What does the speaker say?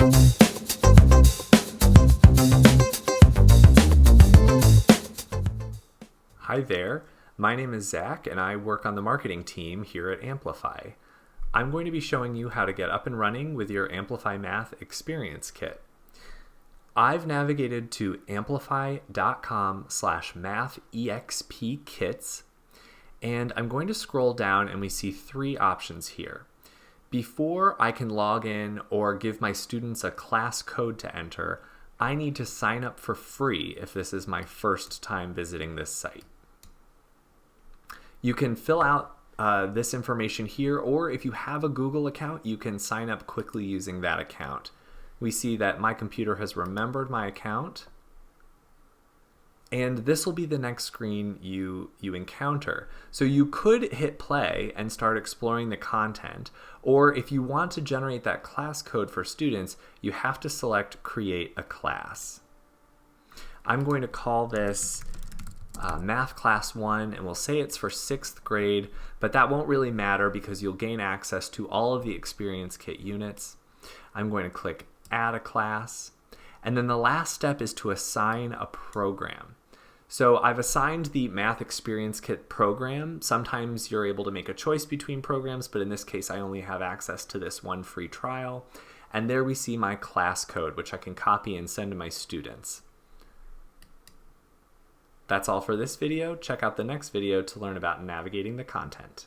Hi there, my name is Zach and I work on the marketing team here at Amplify. I'm going to be showing you how to get up and running with your Amplify Math Experience Kit. I've navigated to amplify.com/mathexpkits and I'm going to scroll down and we see three options here. Before I can log in or give my students a class code to enter, I need to sign up for free if this is my first time visiting this site. You can fill out this information here, or if you have a Google account, you can sign up quickly using that account. We see that my computer has remembered my account, and this will be the next screen you encounter. So you could hit play and start exploring the content, or if you want to generate that class code for students, you have to select Create a Class. I'm going to call this Math Class 1, and we'll say it's for 6th grade, but that won't really matter because you'll gain access to all of the Experience Kit units. I'm going to click Add a Class, and then the last step is to assign a program. So I've assigned the Math Experience Kit program. Sometimes you're able to make a choice between programs, but in this case I only have access to this one free trial. And there we see my class code, which I can copy and send to my students. That's all for this video. Check out the next video to learn about navigating the content.